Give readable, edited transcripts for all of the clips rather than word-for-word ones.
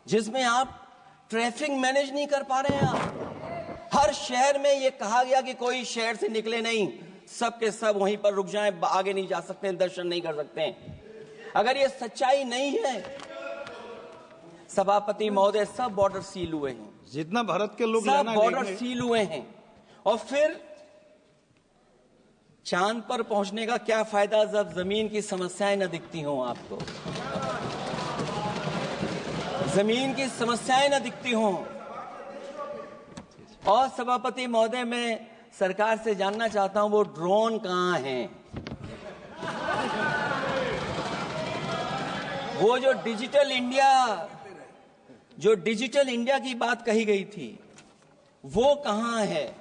जिसमें आप traffic manage नहीं कर पा रहे हैं। आप हर शहर में ये कहा गया कि कोई शहर से निकले नहीं, सब के सब वहीं पर रुक जाएं, आगे नहीं जा सकते, दर्शन नहीं कर सकते। अगर ये सच्चाई नहीं है सभापति महोदय, सब बॉर्डर सील हुए हैं, जितना भारत के लोग सब बॉर्डर सील हुए हैं, और फिर चांद पर पहुंचने का क्या फायदा जब जमीन की समस्याएं न दिखती हों आपको, जमीन की समस्याएं न दिखती हों। और सभापति महोदय, मैं सरकार से जानना चाहता हूं वो ड्रोन कहां हैं? वो जो डिजिटल इंडिया की बात कही गई थी, वो कहां है?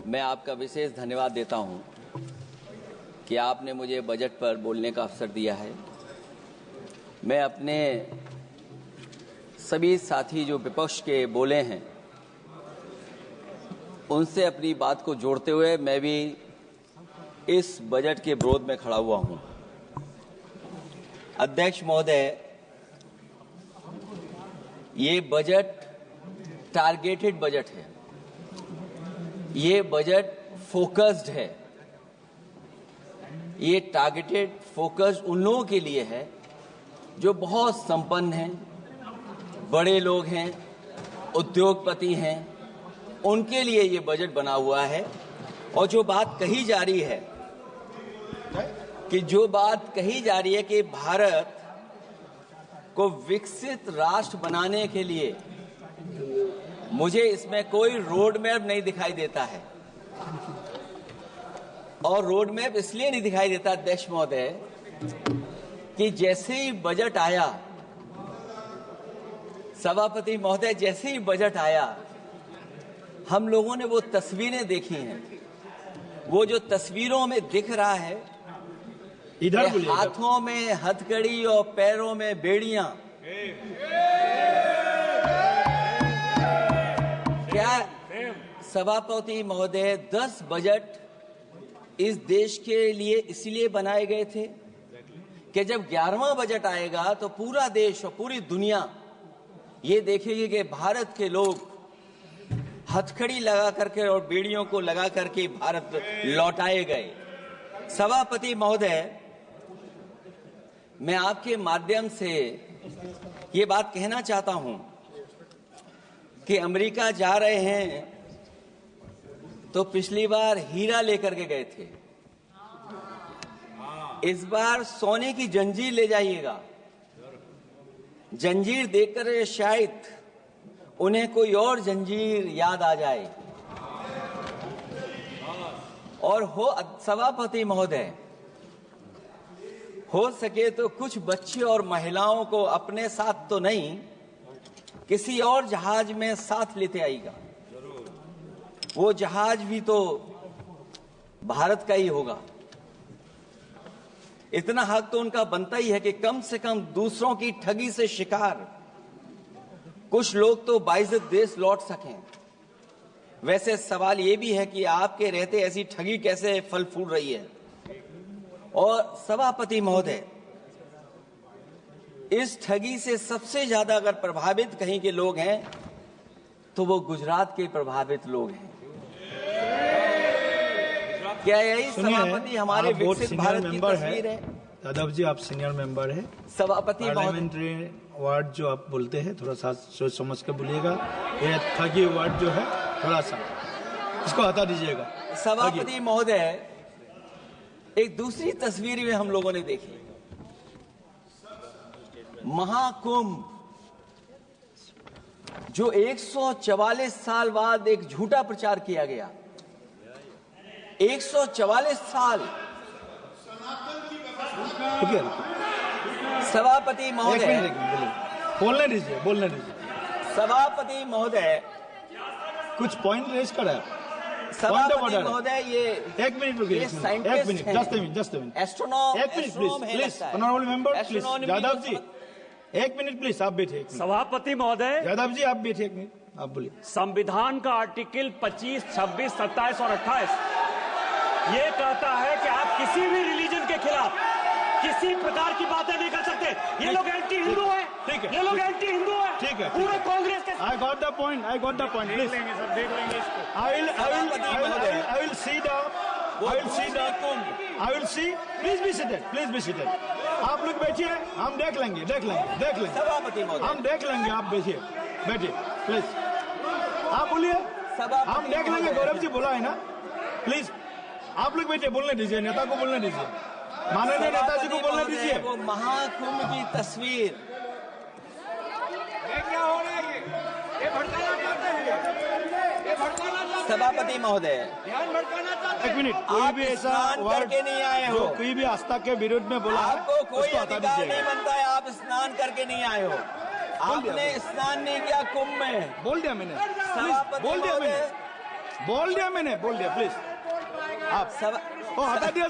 मैं आपका विशेष धन्यवाद देता हूं कि आपने मुझे बजट पर बोलने का अवसर दिया है। मैं अपने सभी साथी जो विपक्ष के बोले हैं उनसे अपनी बात को जोड़ते हुए मैं भी इस बजट के विरोध में खड़ा हुआ हूं। अध्यक्ष महोदय, ये बजट टारगेटेड बजट है, ये बजट फोकस्ड है, ये टारगेटेड फोकस्ड उन लोगों के लिए है जो बहुत संपन्न हैं, बड़े लोग हैं, उद्योगपति हैं, उनके लिए ये बजट बना हुआ है। और जो बात कही जा रही है कि भारत को विकसित राष्ट्र बनाने के लिए, मुझे इसमें कोई रोड मैप नहीं दिखाई देता है। और रोड मैप इसलिए नहीं दिखाई देता अध्यक्ष महोदय कि जैसे ही बजट आया, सभापति महोदय, जैसे ही बजट आया, हम लोगों ने वो तस्वीरें देखी हैं। वो जो तस्वीरों में दिख रहा है, इधर हाथों में हथकड़ी और पैरों में बेड़ियां, क्या सभापति महोदय 10 बजट इस देश के लिए इसलिए बनाए गए थे कि जब 11वां बजट आएगा तो पूरा देश और पूरी दुनिया ये देखेगी कि भारत के लोग हथकड़ी लगा करके और बेड़ियों को लगा करके भारत लौटाए गए। सभापति महोदय, मैं आपके माध्यम से ये बात कहना चाहता हूं कि अमेरिका जा रहे हैं तो पिछली बार हीरा लेकर के गए थे, इस बार सोने की जंजीर ले जाइएगा। जंजीर देखकर शायद उन्हें कोई और जंजीर याद आ जाए। और सभापति महोदय, हो सके तो कुछ बच्चे और महिलाओं को अपने साथ तो नहीं, किसी और जहाज में साथ लेते आएगा। वो जहाज भी तो भारत का ही होगा। इतना हक तो उनका बनता ही है कि कम से कम दूसरों की ठगी से शिकार कुछ लोग तो बाइज्जत देश लौट सकें। वैसे सवाल ये भी है कि आपके रहते ऐसी ठगी कैसे फल फूल रही है। और सभापति महोदय, इस ठगी से सबसे ज्यादा अगर प्रभावित कहीं के लोग हैं तो वो गुजरात के प्रभावित लोग हैं। क्या यही सभापति हमारे विकसित भारत की तस्वीर है? यादव जी, आप सीनियर मेंबर हैं। सभापति पार्लियामेंट्री वार्ड जो आप बोलते हैं, थोड़ा सा सोच समझ के बोलिएगा। ये ठगी वार्ड जो है, थोड़ा सा इसको हटा दीजिएगा। सभापति महोदय, एक दूसरी तस्वीर में हम लोगों ने देखी, महाकुंभ, जो 144 साल बाद एक झूठा प्रचार किया गया। 144 साल। सभापति महोदय, बोलने दीजिए। सभापति महोदय, कुछ पॉइंट रेज करा। सभापति महोदय, ये एक मिनट रुकिए, जस्ट अ मिनट, एस्ट्रोनॉम, एक minute please, honourable member please, Yadav ji एक मिनट प्लीज, आप बैठिए। सभापति महोदय, यादव जी आप बैठिए एक मिनट, आप बोलिए। संविधान का आर्टिकल 25, 26, 27 और 28 ये कहता है कि आप किसी भी रिलीजन के खिलाफ किसी प्रकार की बातें नहीं कर सकते। ये लोग एंटी हिंदू हैं। ठीक है, ये लोग एंटी हिंदू है, ठीक है, पूरे कांग्रेस के। I got the point. देख Please, लेंगे सर, देख लेंगे इसको। I will see the. I will see. Please be seated. आप लोग बैठिए, हम देख लेंगे। सभापति महोदय, हम देख लेंगे, आप बैठिए, प्लीज। आप बोलिए, हम देख लेंगे। गौरव जी बोला है ना, प्लीज आप लोग बैठिए, बोलने दीजिए, नेता को बोलने दीजिए, माननीय नेताजी को बोलने दीजिए। वो महाकुंभ की तस्वीर, क्या हो रहा है? ये भड़काना चाहते हैं, ये भड़काना चाहते हैं, सभापति महोदय, ध्यान भड़काना चाहते एक मिनट, कोई आप भी ऐसा स्नान वर्ड करके नहीं आए हो, जो कोई भी आस्था के विरुद्ध में बोला है, आपको कोई उसको हटा अधिकार नहीं दीजिएगा। बनता है, आप स्नान करके नहीं आए हो, आपने स्नान नहीं किया कुंभ में। बोल दिया मैंने, सभापति बोल दिया महोदय, प्लीज। आप वो हटा दिया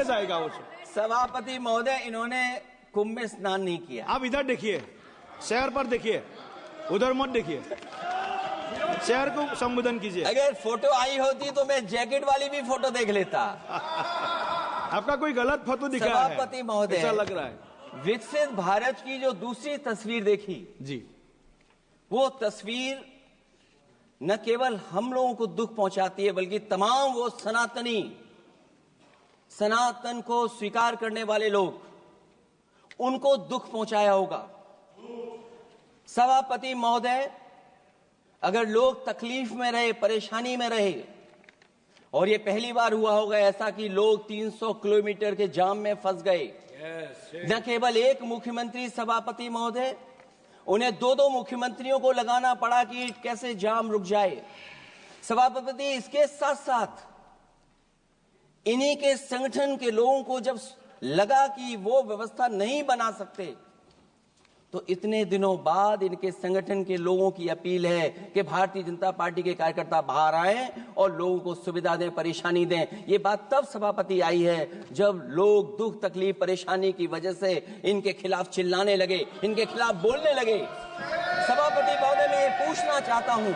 जाएगा उसे। सभापति महोदय, इन्होंने कुंभ में स्नान नहीं किया। आप इधर देखिए, शहर पर देखिए, उधर मत देखिए, शहर को संबोधन कीजिए। अगर फोटो आई होती तो मैं जैकेट वाली भी फोटो देख लेता। आपका कोई गलत फोटो दिखा है, सभापति महोदय, ऐसा लग रहा है। विकसित भारत की जो दूसरी तस्वीर देखी, जी, वो तस्वीर न केवल हम लोगों को दुख पहुंचाती है, बल्कि तमाम वो सनातन को स्वीकार करने वाले लोग, उनको दुख पहुंचाया होगा। सभापति महोदय, अगर लोग तकलीफ में रहे, परेशानी में रहे, और ये पहली बार हुआ होगा ऐसा कि लोग 300 किलोमीटर के जाम में फंस गए, न केवल एक मुख्यमंत्री सभापति महोदय, उन्हें दो मुख्यमंत्रियों को लगाना पड़ा कि कैसे जाम रुक जाए। सभापति, इसके साथ साथ इन्हीं के संगठन के लोगों को जब लगा कि वो व्यवस्था नहीं बना सकते, तो इतने दिनों बाद इनके संगठन के लोगों की अपील है कि भारतीय जनता पार्टी के कार्यकर्ता बाहर आए और लोगों को सुविधा दें, परेशानी दें। ये बात तब सभापति आई है जब लोग दुख, तकलीफ, परेशानी की वजह से इनके खिलाफ चिल्लाने लगे, इनके खिलाफ बोलने लगे। सभापति महोदय, मैं ये पूछना चाहता हूं,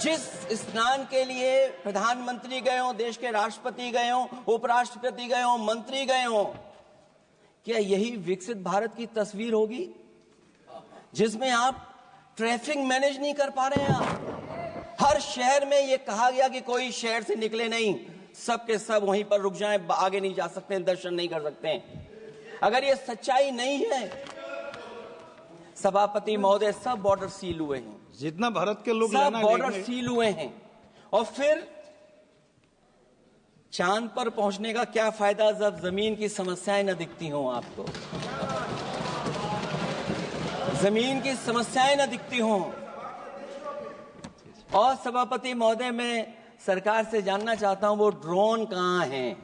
जिस स्नान के लिए प्रधानमंत्री गए हो, देश के राष्ट्रपति गए हो, उपराष्ट्रपति गए हो, मंत्री गए हो, क्या यही विकसित भारत की तस्वीर होगी जिसमें आप ट्रैफिक मैनेज नहीं कर पा रहे हैं? आप हर शहर में ये कहा गया कि कोई शहर से निकले नहीं, सब के सब वहीं पर रुक जाएं, आगे नहीं जा सकते, दर्शन नहीं कर सकते। अगर ये सच्चाई नहीं है सभापति महोदय, सब बॉर्डर सील हुए हैं, जितना भारत के लोग सब बॉर्डर सील हुए हैं, और फिर चांद पर पहुंचने का क्या फायदा जब जमीन की समस्याएं न दिखती हों आपको, जमीन की समस्याएं न दिखती हों। और सभापति महोदय, मैं सरकार से जानना चाहता हूं, वो ड्रोन कहां हैं?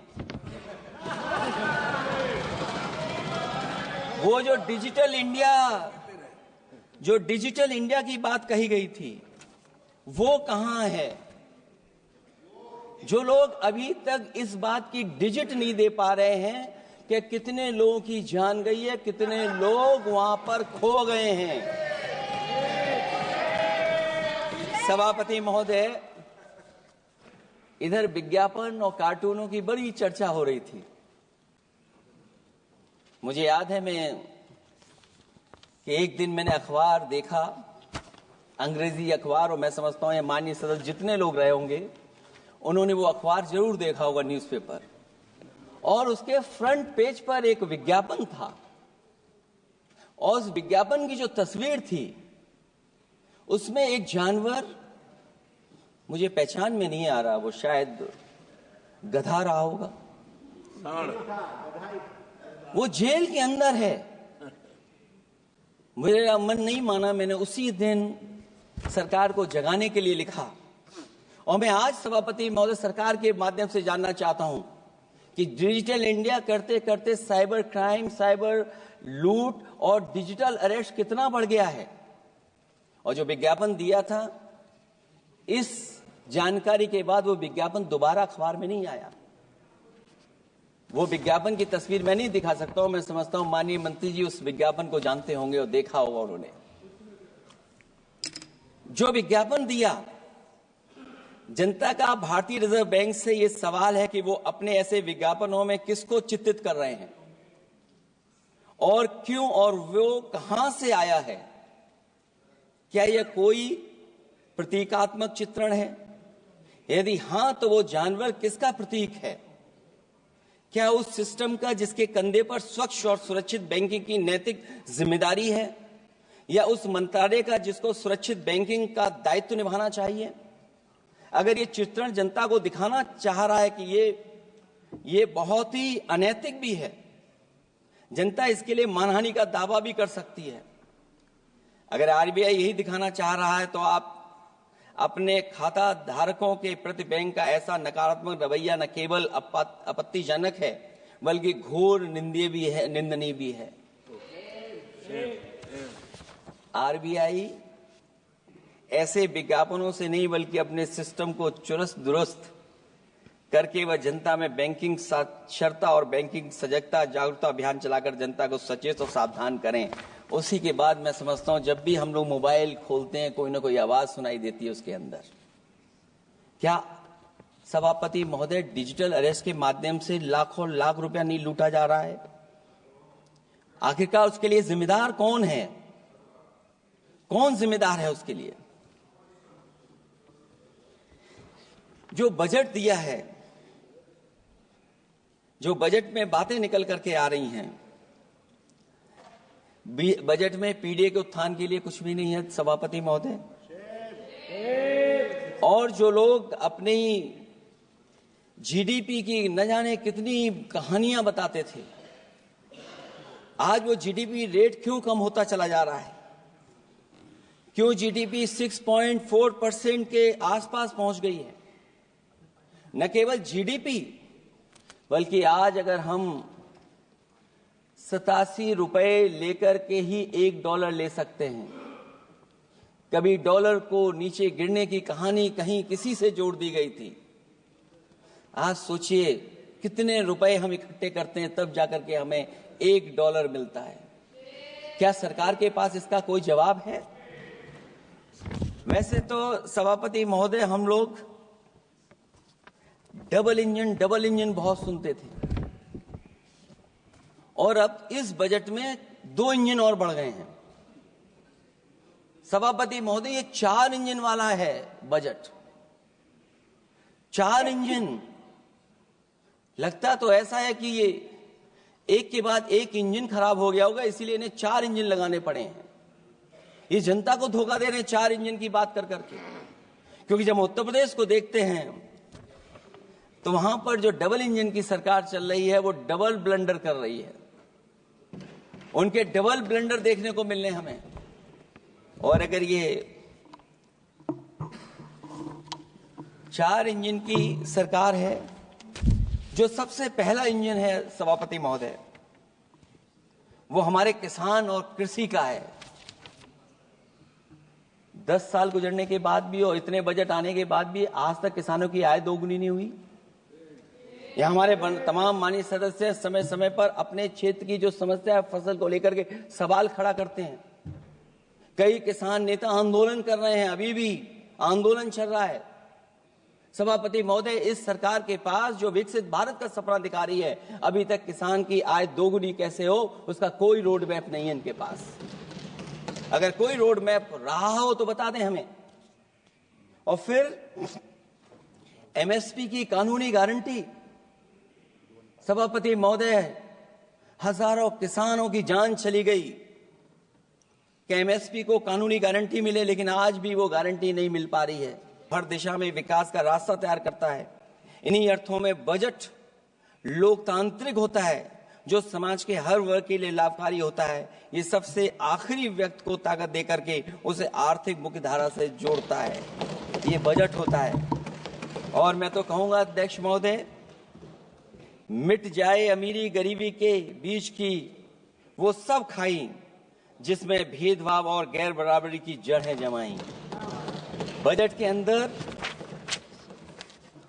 वो जो डिजिटल इंडिया की बात कही गई थी, वो कहां है? जो लोग अभी तक इस बात की डिजिट नहीं दे पा रहे हैं कि कितने लोगों की जान गई है, कितने लोग वहां पर खो गए हैं। सभापति महोदय, इधर विज्ञापन और कार्टूनों की बड़ी चर्चा हो रही थी। मुझे याद है कि एक दिन मैंने अखबार देखा, अंग्रेजी अखबार, और मैं समझता हूं ये माननीय सदस्य जितने लोग रहे होंगे उन्होंने वो अखबार जरूर देखा होगा, न्यूज़पेपर, और उसके फ्रंट पेज पर एक विज्ञापन था, और उस विज्ञापन की जो तस्वीर थी उसमें एक जानवर, मुझे पहचान में नहीं आ रहा, वो शायद गधा रहा होगा, वो जेल के अंदर है। मेरा मन नहीं माना, मैंने उसी दिन सरकार को जगाने के लिए लिखा, और मैं आज सभापति महोदय सरकार के माध्यम से जानना चाहता हूं कि डिजिटल इंडिया करते करते साइबर क्राइम, साइबर लूट और डिजिटल अरेस्ट कितना बढ़ गया है। और जो विज्ञापन दिया था, इस जानकारी के बाद वो विज्ञापन दोबारा अखबार में नहीं आया। वो विज्ञापन की तस्वीर मैं नहीं दिखा सकता हूं, मैं समझता हूं माननीय मंत्री जी उस विज्ञापन को जानते होंगे और देखा होगा उन्होंने। जो विज्ञापन दिया, जनता का भारतीय रिजर्व बैंक से यह सवाल है कि वो अपने ऐसे विज्ञापनों में किसको चित्रित कर रहे हैं, और क्यों और वो कहां से आया है? क्या यह कोई प्रतीकात्मक चित्रण है? यदि हां, तो वो जानवर किसका प्रतीक है? क्या उस सिस्टम का जिसके कंधे पर स्वच्छ और सुरक्षित बैंकिंग की नैतिक जिम्मेदारी है, या उस मंत्रालय का जिसको सुरक्षित बैंकिंग का दायित्व निभाना चाहिए? अगर ये चित्रण जनता को दिखाना चाह रहा है कि ये बहुत ही अनैतिक भी है, जनता इसके लिए मानहानि का दावा भी कर सकती है। अगर आरबीआई यही दिखाना चाह रहा है, तो आप अपने खाता धारकों के प्रति बैंक का ऐसा नकारात्मक रवैया न केवल आपत्तिजनक है, बल्कि घोर निंदनीय भी है। आरबीआई ऐसे विज्ञापनों से नहीं, बल्कि अपने सिस्टम को चुस्त दुरुस्त करके वह जनता में बैंकिंग साक्षरता और बैंकिंग सजगता जागरूकता अभियान चलाकर जनता को सचेत और सावधान करें। उसी के बाद मैं समझता हूं, जब भी हम लोग मोबाइल खोलते हैं, कोई ना कोई आवाज सुनाई देती है उसके अंदर। क्या सभापति महोदय, डिजिटल अरेस्ट के माध्यम से लाखों लाख रुपया नहीं लूटा जा रहा है? आखिरकार उसके लिए जिम्मेदार कौन है? कौन जिम्मेदार है उसके लिए? जो बजट दिया है, जो बजट में बातें निकल करके आ रही हैं, बजट में पीडीए के उत्थान के लिए कुछ भी नहीं है सभापति महोदय। और जो लोग अपनी जीडीपी की न जाने कितनी कहानियां बताते थे, आज वो जीडीपी रेट क्यों कम होता चला जा रहा है? क्यों जीडीपी 6.4% के आसपास पहुंच गई है? न केवल जीडीपी, बल्कि आज अगर हम 87 रुपए लेकर के ही $1 ले सकते हैं। कभी डॉलर को नीचे गिरने की कहानी कहीं किसी से जोड़ दी गई थी। आज सोचिए कितने रुपए हम इकट्ठे करते हैं, तब जाकर के हमें $1 मिलता है। क्या सरकार के पास इसका कोई जवाब है? वैसे तो सभापति महोदय, हम लोग डबल इंजन बहुत सुनते थे, और अब इस बजट में 2 इंजन और बढ़ गए हैं। सभापति महोदय, ये 4 इंजन वाला है बजट। 4 इंजन। लगता तो ऐसा है कि ये एक के बाद एक इंजन खराब हो गया होगा, इसीलिए इन्हें 4 इंजन लगाने पड़े हैं। ये जनता को धोखा दे रहे हैं 4 इंजन की बात कर करके। क्योंकि जब उत्तर प्रदेश को देखते हैं, तो वहां पर जो डबल इंजन की सरकार चल रही है, वो डबल ब्लंडर कर रही है। उनके डबल ब्लंडर देखने को मिलने हमें। और अगर ये 4 इंजन की सरकार है, जो सबसे पहला इंजन है सभापति महोदय, वो हमारे किसान और कृषि का है। 10 साल गुजरने के बाद भी और इतने बजट आने के बाद भी आज तक किसानों की आय दोगुनी नहीं हुई। यह हमारे तमाम माननीय सदस्य समय समय पर अपने क्षेत्र की जो समस्या है, फसल को लेकर के सवाल खड़ा करते हैं। कई किसान नेता आंदोलन कर रहे हैं, अभी भी आंदोलन चल रहा है। सभापति महोदय, इस सरकार के पास जो विकसित भारत का सपना दिखा रही है, अभी तक किसान की आय दोगुनी कैसे हो, उसका कोई रोड मैप नहीं है इनके पास। अगर कोई रोड मैप रहा हो तो बता दें हमें। और फिर एमएसपी की कानूनी गारंटी। सभापति महोदय, हजारों किसानों की जान चली गई कि एमएसपी को कानूनी गारंटी मिले, लेकिन आज भी वो गारंटी नहीं मिल पा रही है। हर दिशा में विकास का रास्ता तैयार करता है। इन्हीं अर्थों में बजट लोकतांत्रिक होता है, जो समाज के हर वर्ग के लिए लाभकारी होता है। ये सबसे आखिरी व्यक्ति को ताकत देकर के उसे आर्थिक मुख्यधारा से जोड़ता है। ये बजट होता है। और मैं तो कहूंगा अध्यक्ष महोदय, मिट जाए अमीरी गरीबी के बीच की वो सब खाई, जिसमें भेदभाव और गैर बराबरी की जड़ें जमाई। बजट के अंदर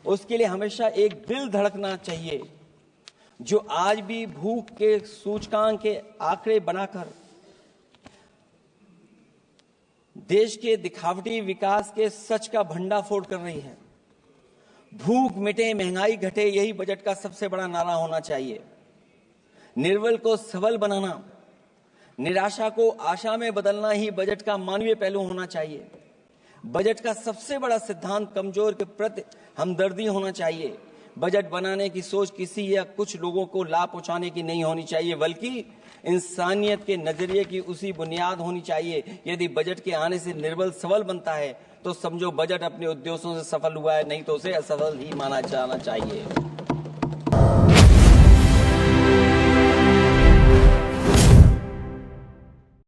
उसके लिए हमेशा एक दिल धड़कना चाहिए, जो आज भी भूख के सूचकांक के आंकड़े बनाकर देश के दिखावटी विकास के सच का भंडाफोड़ कर रही है। भूख मिटे, महंगाई घटे, यही बजट का सबसे बड़ा नारा होना चाहिए। निर्बल को सबल बनाना, निराशा को आशा में बदलना ही बजट का मानवीय पहलू होना चाहिए। बजट का सबसे बड़ा सिद्धांत कमजोर के प्रति हमदर्दी होना चाहिए। बजट बनाने की सोच किसी या कुछ लोगों को लाभ पहुंचाने की नहीं होनी चाहिए, बल्कि इंसानियत के नजरिए की उसी बुनियाद होनी चाहिए। यदि बजट के आने से निर्बल सबल बनता है तो समझो बजट अपने उद्देश्यों से सफल हुआ है, नहीं तो उसे असफल ही माना जाना चाहिए।